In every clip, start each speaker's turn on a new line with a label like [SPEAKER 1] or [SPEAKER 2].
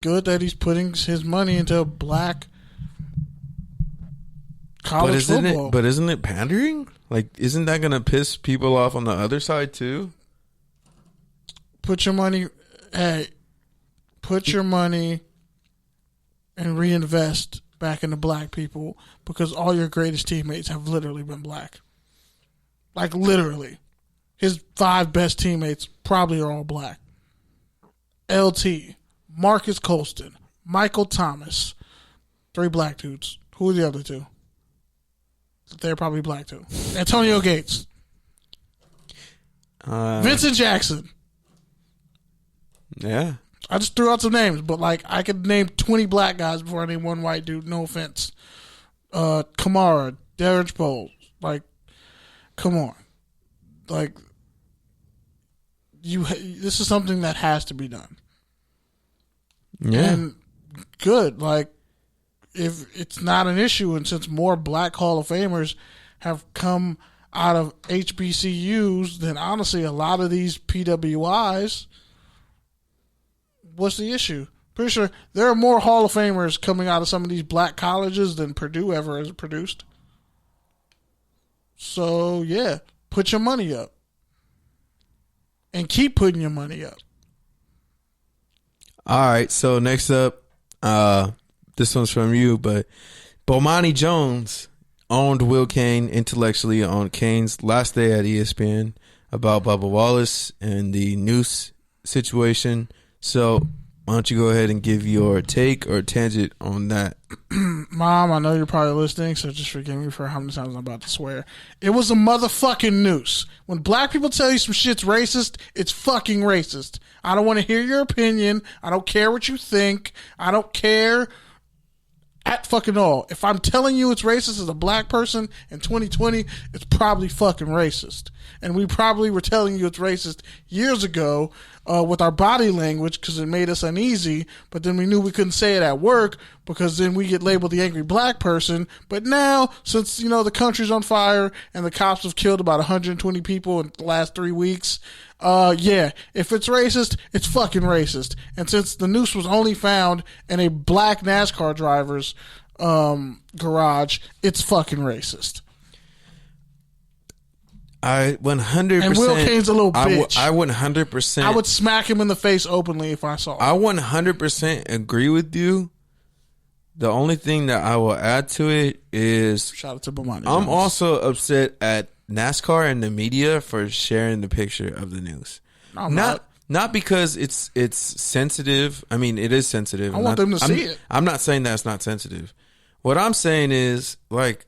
[SPEAKER 1] good that he's putting his money into black college football.
[SPEAKER 2] But isn't it pandering? Like, isn't that going to piss people off on the other side too?
[SPEAKER 1] Put your money and reinvest back into black people, because all your greatest teammates have literally been black. Like, literally. His 5 best teammates probably are all black. LT, Marcus Colston, Michael Thomas. 3 black dudes. Who are the other 2? They're probably black too. Antonio Gates. Vincent Jackson.
[SPEAKER 2] Yeah.
[SPEAKER 1] I just threw out some names, but like I could name 20 black guys before I name one white dude. No offense. Kamara, Derek Bowles. Like, come on. Like, this is something that has to be done.
[SPEAKER 2] Yeah.
[SPEAKER 1] And good. Like, if it's not an issue, and since more black Hall of Famers have come out of HBCUs, then honestly, a lot of these PWIs, what's the issue? Pretty sure there are more Hall of Famers coming out of some of these black colleges than Purdue ever has produced. So, yeah, put your money up. And keep putting your money up.
[SPEAKER 2] All right, so next up, this one's from you, but Bomani Jones owned Will Cain intellectually on Cain's last day at ESPN about Bubba Wallace and the Noose situation. So why don't you go ahead and give your take or tangent on that?
[SPEAKER 1] Mom, I know you're probably listening, so just forgive me for how many times I'm about to swear. It was a motherfucking noose. When black people tell you some shit's racist, it's fucking racist. I don't want to hear your opinion. I don't care what you think. I don't care at fucking all. If I'm telling you it's racist as a black person in 2020, it's probably fucking racist. And we probably were telling you it's racist years ago with our body language because it made us uneasy, but then we knew we couldn't say it at work because then we get labeled the angry black person. But now, since, the country's on fire and the cops have killed about 120 people in the last 3 weeks, yeah, if it's racist, it's fucking racist. And since the noose was only found in a black NASCAR driver's garage, it's fucking racist.
[SPEAKER 2] I 100%.
[SPEAKER 1] And Will Cain's a little bitch.
[SPEAKER 2] I 100%.
[SPEAKER 1] I would smack him in the face openly if I saw him.
[SPEAKER 2] I 100% agree with you. The only thing that I will add to it is,
[SPEAKER 1] shout out to Bomani Jones.
[SPEAKER 2] I'm also upset at NASCAR and the media for sharing the picture of the news. Not because it's sensitive. I mean, it is sensitive.
[SPEAKER 1] I want them to see it.
[SPEAKER 2] I'm not saying that it's not sensitive. What I'm saying is, like,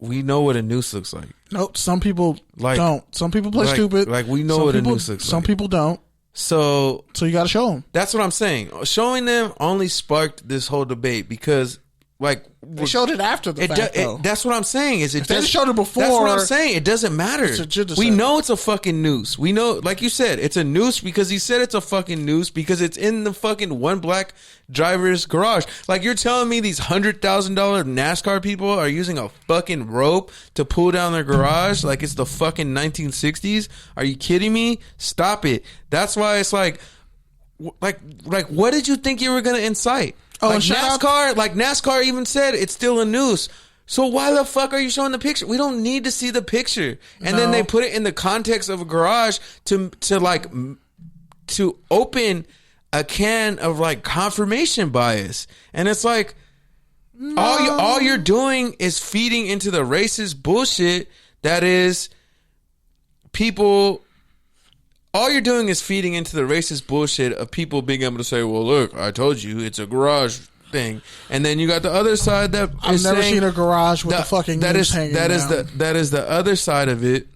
[SPEAKER 2] we know what a noose looks like.
[SPEAKER 1] Nope, some people don't. Some people play stupid.
[SPEAKER 2] Like, we know what a noose looks like.
[SPEAKER 1] Some people don't.
[SPEAKER 2] So
[SPEAKER 1] you got to show them.
[SPEAKER 2] That's what I'm saying. Showing them only sparked this whole debate because, like,
[SPEAKER 1] they showed it after the fact, though.
[SPEAKER 2] That's what I'm saying. Is it?
[SPEAKER 1] If they showed it before.
[SPEAKER 2] That's what I'm saying. It doesn't matter. We know it's a fucking noose. We know, like you said, it's a noose because he said it's a fucking noose because it's in the fucking one black driver's garage. Like, you're telling me these $100,000 NASCAR people are using a fucking rope to pull down their garage like it's the fucking 1960s? Are you kidding me? Stop it. That's why it's like what did you think you were gonna incite? Oh, like NASCAR even said it's still a noose. So why the fuck are you showing the picture? We don't need to see the picture. And then they put it in the context of a garage to open a can of like confirmation bias. And it's like all you're doing is feeding into the racist bullshit that is people. All you're doing is feeding into the racist bullshit of people being able to say, well, look, I told you it's a garage thing. And then you got the other side that
[SPEAKER 1] I've never seen a garage with a fucking noose hanging down.
[SPEAKER 2] That is the other side of it.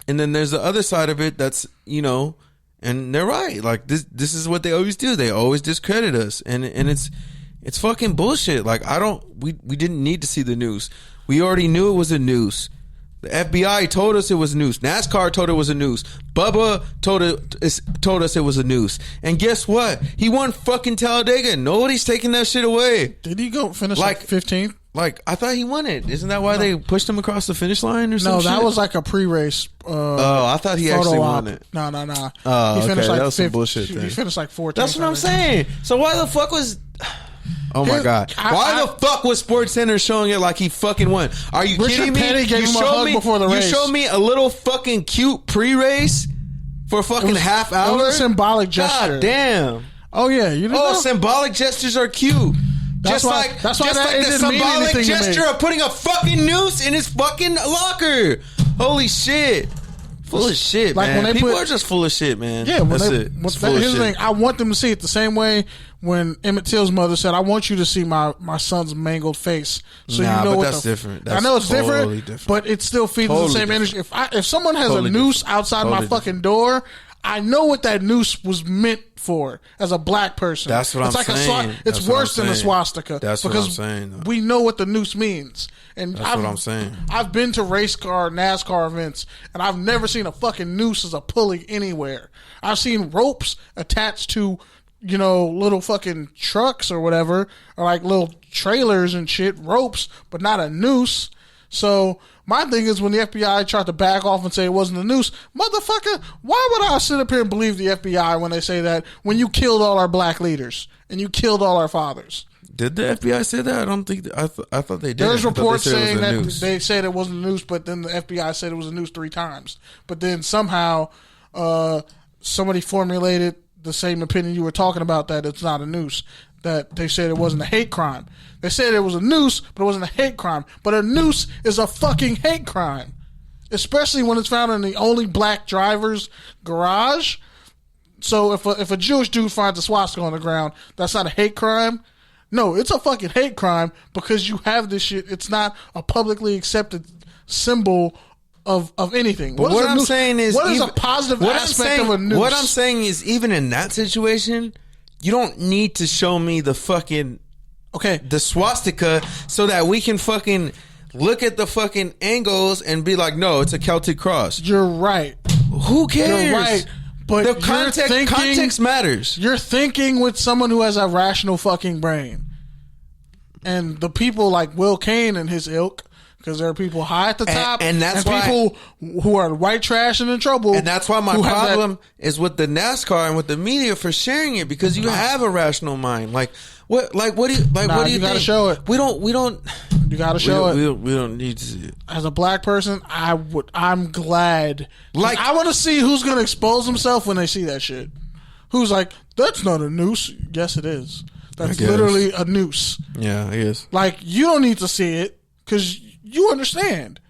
[SPEAKER 2] And then there's the other side of it that's, and they're right. Like, this is what they always do. They always discredit us. And it's fucking bullshit. Like, we didn't need to see the noose. We already knew it was a noose. The FBI told us it was a noose. NASCAR told it was a noose. Bubba told us it was a noose. And guess what? He won fucking Talladega. Nobody's taking that shit away.
[SPEAKER 1] Did he go finish like 15th?
[SPEAKER 2] Like, I thought he won it. Isn't that why they pushed him across the finish line or something?
[SPEAKER 1] No, that was like a pre-race.
[SPEAKER 2] I thought he actually won it.
[SPEAKER 1] No.
[SPEAKER 2] He finished like that was some bullshit thing.
[SPEAKER 1] He finished like 14th.
[SPEAKER 2] That's what I'm saying. So why the fuck was... Oh my God! Why the fuck was SportsCenter showing it like he fucking won? Are you kidding me?
[SPEAKER 1] Petty gave him a hug before the race.
[SPEAKER 2] You showed me a little fucking cute pre-race for a fucking half hour.
[SPEAKER 1] It was a symbolic gesture.
[SPEAKER 2] God damn!
[SPEAKER 1] Oh yeah, you know.
[SPEAKER 2] Symbolic gestures are cute. That's why the symbolic gesture of putting a fucking noose in his fucking locker. Holy shit! Full of shit, like man. When people are just full of shit, man.
[SPEAKER 1] Yeah, here's the thing. I want them to see it the same way when Emmett Till's mother said, "I want you to see my son's mangled face." So you know what
[SPEAKER 2] that's different. That's
[SPEAKER 1] I know it's
[SPEAKER 2] totally
[SPEAKER 1] different, but it still feeds the same energy. If someone has a noose outside my fucking door, I know what that noose was meant for as a black person.
[SPEAKER 2] That's what I'm saying.
[SPEAKER 1] It's worse than a swastika.
[SPEAKER 2] That's what I'm saying. Though.
[SPEAKER 1] We know what the noose means. And
[SPEAKER 2] that's what I'm saying.
[SPEAKER 1] I've been to NASCAR events, and I've never seen a fucking noose as a pulley anywhere. I've seen ropes attached to, little fucking trucks or whatever, or like little trailers and shit, ropes, but not a noose. So my thing is, when the FBI tried to back off and say it wasn't a noose, motherfucker, why would I sit up here and believe the FBI when they say that when you killed all our black leaders and you killed all our fathers?
[SPEAKER 2] Did the FBI say that? I don't think. I thought they did.
[SPEAKER 1] There's reports saying that they said it wasn't a noose, but then the FBI said it was a noose 3 times. But then somehow somebody formulated the same opinion you were talking about, that it's not a noose. That they said it wasn't a hate crime. They said it was a noose, but it wasn't a hate crime. But a noose is a fucking hate crime, especially when it's found in the only black driver's garage. So if a Jewish dude finds a swastika on the ground, that's not a hate crime. No, it's a fucking hate crime because you have this shit. It's not a publicly accepted symbol of anything.
[SPEAKER 2] But what I'm saying is,
[SPEAKER 1] what is a positive aspect of a noose?
[SPEAKER 2] What I'm saying is, even in that situation, you don't need to show me the fucking the swastika so that we can fucking look at the fucking angles and be like, no, it's a Celtic cross.
[SPEAKER 1] You're right.
[SPEAKER 2] Who cares?
[SPEAKER 1] You're right. But
[SPEAKER 2] the context matters.
[SPEAKER 1] You're thinking with someone who has a rational fucking brain. And the people like Will Cain and his ilk, because there are people high at the top,
[SPEAKER 2] and that's why
[SPEAKER 1] people who are white trash and in trouble.
[SPEAKER 2] And that's why my problem is with the NASCAR and with the media for sharing it, because you have a rational mind. What do you
[SPEAKER 1] you gotta show it.
[SPEAKER 2] We don't.
[SPEAKER 1] You gotta show it.
[SPEAKER 2] We don't need to see it.
[SPEAKER 1] As a black person, I'm glad. Like, I want to see who's gonna expose himself when they see that shit. Who's like, that's not a noose. Yes, it is. That's literally a noose.
[SPEAKER 2] Yeah, it is.
[SPEAKER 1] Like, you don't need to see it because you understand.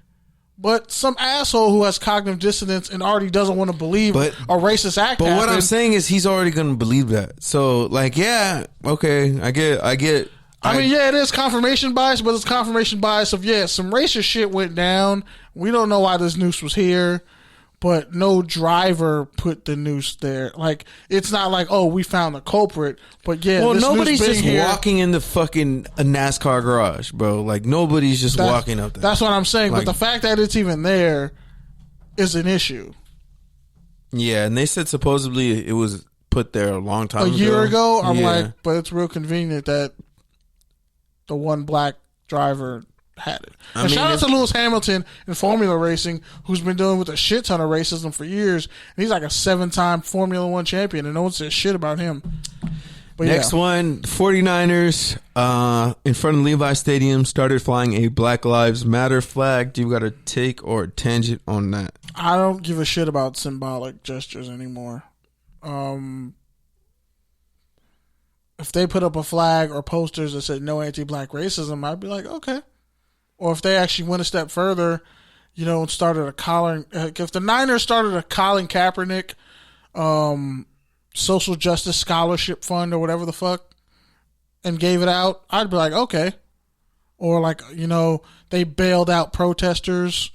[SPEAKER 1] But some asshole who has cognitive dissonance and already doesn't want to believe a racist act.
[SPEAKER 2] But what I'm saying is, he's already going to believe that. So, like, yeah, okay, I get.
[SPEAKER 1] I mean, yeah, it is confirmation bias, but it's confirmation bias of, some racist shit went down. We don't know why this noose was here, but no driver put the noose there. Like, it's not like, oh, we found the culprit, but this
[SPEAKER 2] nobody's just
[SPEAKER 1] here.
[SPEAKER 2] walking in the fucking NASCAR garage, bro. Like, nobody's just walking up there.
[SPEAKER 1] That's what I'm saying. Like, but the fact that it's even there is an issue.
[SPEAKER 2] Yeah, and they said supposedly it was put there a long time ago.
[SPEAKER 1] A year ago? I'm like, but it's real convenient that the one black driver had it. And shout out to Lewis Hamilton in Formula Racing, who's been dealing with a shit ton of racism for years. And he's like a 7-time Formula One champion, and no one says shit about him. But
[SPEAKER 2] next one, 49ers in front of Levi Stadium started flying a Black Lives Matter flag. Do you got a take or a tangent on that?
[SPEAKER 1] I don't give a shit about symbolic gestures anymore. If they put up a flag or posters that said no anti-black racism, I'd be like, okay. Or if they actually went a step further, and started a Colin, if the Niners started a Colin Kaepernick social justice scholarship fund or whatever the fuck and gave it out, I'd be like, okay. Or like, they bailed out protesters.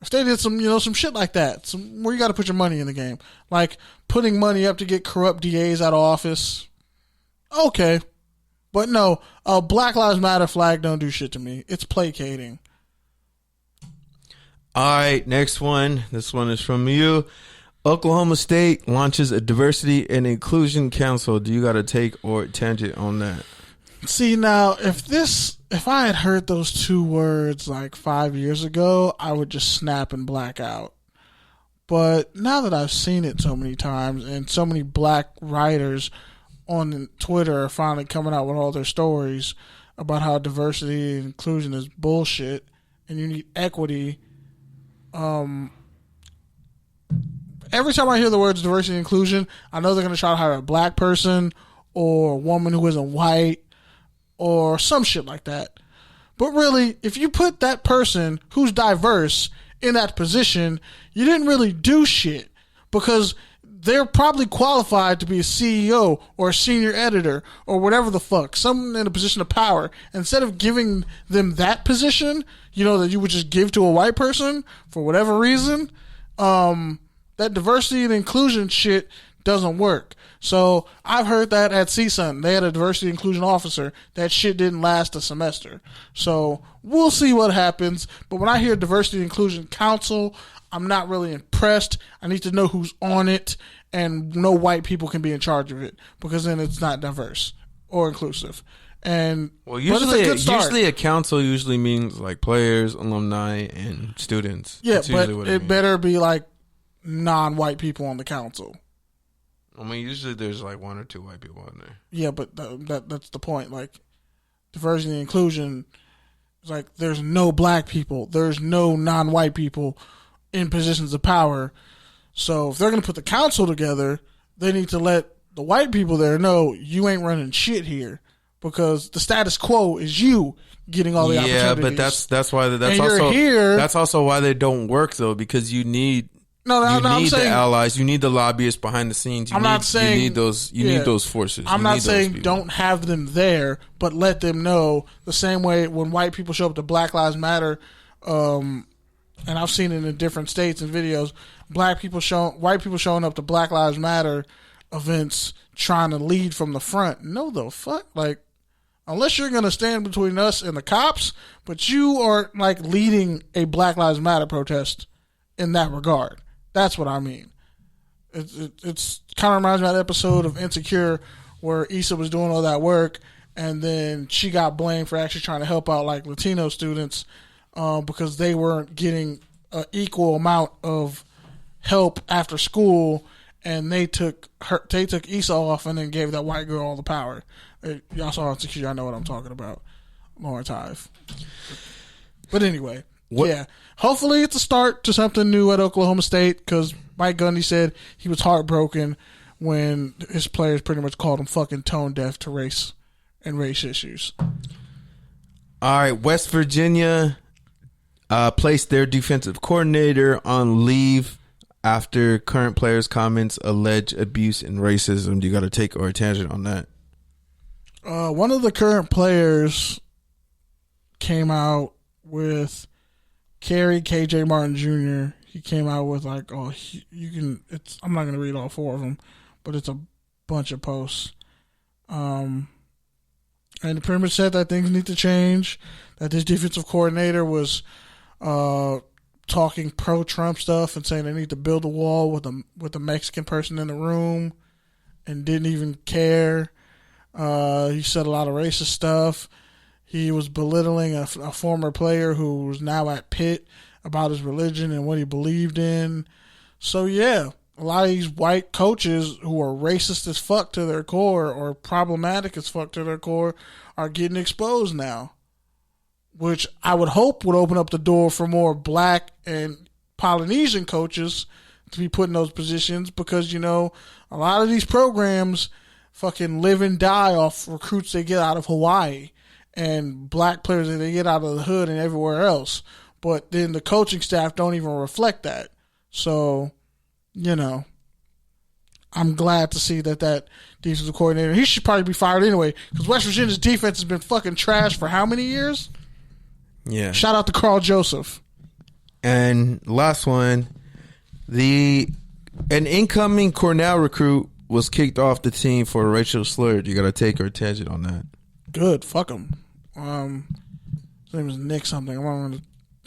[SPEAKER 1] If they did some shit like that, where you got to put your money in the game, like putting money up to get corrupt DAs out of office, okay. But no, a Black Lives Matter flag don't do shit to me. It's placating.
[SPEAKER 2] All right, next one. This one is from you. Oklahoma State launches a diversity and inclusion council. Do you got a take or tangent on that?
[SPEAKER 1] See, now, if I had heard those two words like 5 years ago, I would just snap and black out. But now that I've seen it so many times and so many black writers on Twitter are finally coming out with all their stories about how diversity and inclusion is bullshit and you need equity. Every time I hear the words diversity and inclusion, I know they're going to try to hire a black person or a woman who isn't white or some shit like that. But really, if you put that person who's diverse in that position, you didn't really do shit because they're probably qualified to be a CEO or a senior editor or whatever the fuck, someone in a position of power. Instead of giving them that position, that you would just give to a white person for whatever reason, that diversity and inclusion shit doesn't work. So I've heard that at CSUN. They had a diversity inclusion officer. That shit didn't last a semester. So we'll see what happens. But when I hear diversity inclusion council, I'm not really impressed. I need to know who's on it, and no white people can be in charge of it because then it's not diverse or inclusive. And
[SPEAKER 2] usually a council usually means like players, alumni, and students.
[SPEAKER 1] Yeah, but it better be like non-white people on the council.
[SPEAKER 2] I mean, usually there's like one or two white people on there.
[SPEAKER 1] Yeah, but that's the point. Like, diversity and inclusion is like there's no black people, there's no non-white people in positions of power. So if they're going to put the council together, they need to let the white people there know you ain't running shit here because the status quo is you getting all the opportunities. Yeah, but
[SPEAKER 2] that's also why they don't work though, because you need. You need the allies. You need the lobbyists behind the scenes. You need those forces.
[SPEAKER 1] I'm not saying don't have them there, but let them know the same way when white people show up to Black Lives Matter, and I've seen it in different states and videos. White people showing up to Black Lives Matter events trying to lead from the front. No, the fuck, like unless you're gonna stand between us and the cops, but you are like leading a Black Lives Matter protest in that regard. That's what I mean. It's kind of reminds me of that episode of Insecure where Issa was doing all that work and then she got blamed for actually trying to help out like Latino students because they weren't getting an equal amount of help after school, and they took Issa off and then gave that white girl all the power. Y'all saw Insecure. I know what I'm talking about. Lauren Tive. But anyway. Yeah, hopefully it's a start to something new at Oklahoma State because Mike Gundy said he was heartbroken when his players pretty much called him fucking tone deaf to race and race issues.
[SPEAKER 2] All right, West Virginia placed their defensive coordinator on leave after current players' comments allege abuse and racism. Do you got to take or a tangent on that?
[SPEAKER 1] One of the current players came out with KJ Martin Jr. He came out with like, I'm not gonna read all four of them, but it's a bunch of posts. And it pretty much said that things need to change. That this defensive coordinator was talking pro-Trump stuff and saying they need to build a wall with a Mexican person in the room, and didn't even care. He said a lot of racist stuff. He was belittling a former player who was now at Pitt about his religion and what he believed in. So, yeah, a lot of these white coaches who are racist as fuck to their core or problematic as fuck to their core are getting exposed now, which I would hope would open up the door for more black and Polynesian coaches to be put in those positions because, a lot of these programs fucking live and die off recruits they get out of Hawaii and black players that they get out of the hood and everywhere else. But then the coaching staff don't even reflect that. So, I'm glad to see that defensive coordinator, he should probably be fired anyway, because West Virginia's defense has been fucking trash for how many years?
[SPEAKER 2] Yeah.
[SPEAKER 1] Shout out to Carl Joseph.
[SPEAKER 2] And last one, an incoming Cornell recruit was kicked off the team for a racial slur. You got to take or tangent on that.
[SPEAKER 1] Good. Fuck him. His name is Nick something. I don't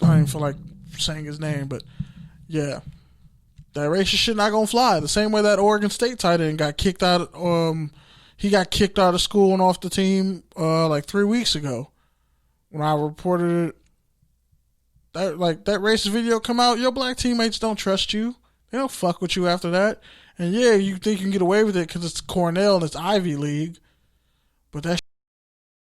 [SPEAKER 1] even feel like saying his name, but yeah, that racist shit not gonna fly. The same way that Oregon State tight end got kicked out. he got kicked out of school and off the team like 3 weeks ago. When I reported it, that racist video come out, your black teammates don't trust you. They don't fuck with you after that. And yeah, you think you can get away with it because it's Cornell and it's Ivy League, but that